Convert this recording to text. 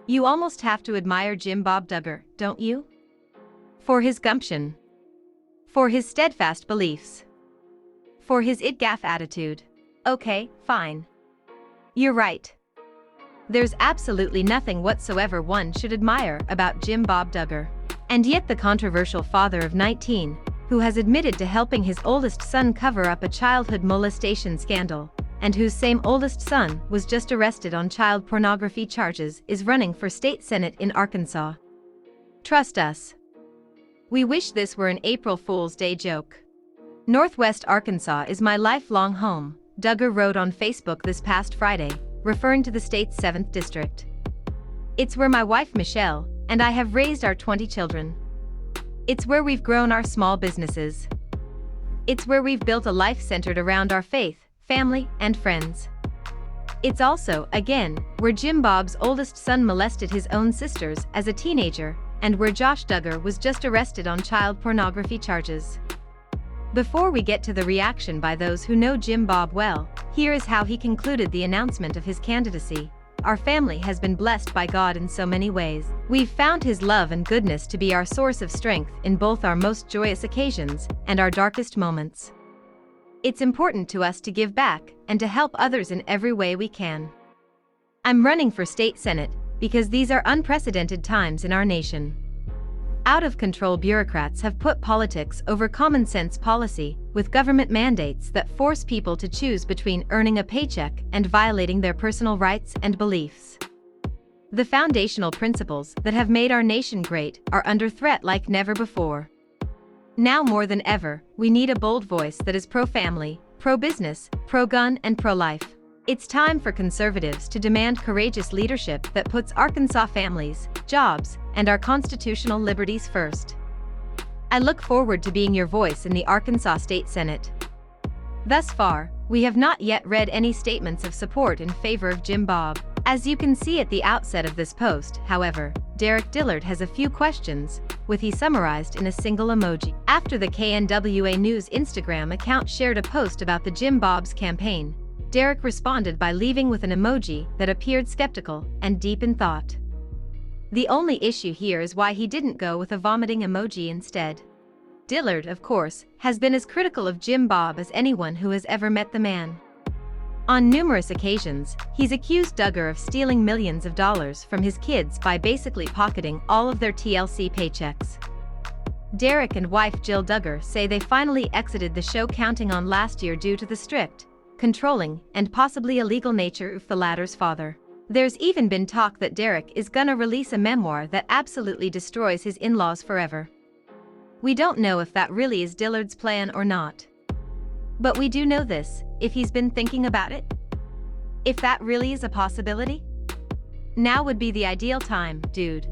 You almost have to admire Jim Bob Duggar, don't you? For his gumption. For his steadfast beliefs. For his IDGAF attitude. Okay, fine. You're right. There's absolutely nothing whatsoever one should admire about Jim Bob Duggar. And yet the controversial father of 19, who has admitted to helping his oldest son cover up a childhood molestation scandal, and whose same oldest son was just arrested on child pornography charges, is running for state senate in Arkansas. Trust us. We wish this were an April Fool's Day joke. Northwest Arkansas is my lifelong home, Duggar wrote on Facebook this past Friday, referring to the state's 7th district. It's where my wife Michelle and I have raised our 20 children. It's where we've grown our small businesses. It's where we've built a life centered around our faith, family, and friends. It's also, again, where Jim Bob's oldest son molested his own sisters as a teenager, and where Josh Duggar was just arrested on child pornography charges. Before we get to the reaction by those who know Jim Bob well, here is how he concluded the announcement of his candidacy. Our family has been blessed by God in so many ways. We've found His love and goodness to be our source of strength in both our most joyous occasions and our darkest moments. It's important to us to give back and to help others in every way we can. I'm running for state senate because these are unprecedented times in our nation. Out-of-control bureaucrats have put politics over common-sense policy, with government mandates that force people to choose between earning a paycheck and violating their personal rights and beliefs. The foundational principles that have made our nation great are under threat like never before. Now more than ever, we need a bold voice that is pro-family, pro-business, pro-gun, and pro-life. It's time for conservatives to demand courageous leadership that puts Arkansas families, jobs, and our constitutional liberties first. I look forward to being your voice in the Arkansas State Senate. Thus far, we have not yet read any statements of support in favor of Jim Bob. As you can see at the outset of this post, however, Derick Dillard has a few questions, with he summarized in a single emoji. After the KNWA News Instagram account shared a post about the Jim Bob's campaign, Derick responded by leaving with an emoji that appeared skeptical and deep in thought. The only issue here is why he didn't go with a vomiting emoji instead. Dillard, of course, has been as critical of Jim Bob as anyone who has ever met the man. On numerous occasions, he's accused Duggar of stealing millions of dollars from his kids by basically pocketing all of their TLC paychecks. Derick and wife Jill Duggar say they finally exited the show counting on last year due to the strict, controlling, and possibly illegal nature of the latter's father. There's even been talk that Derick is gonna release a memoir that absolutely destroys his in-laws forever. We don't know if that really is Dillard's plan or not. But we do know this, if he's been thinking about it. If that really is a possibility, now would be the ideal time, dude.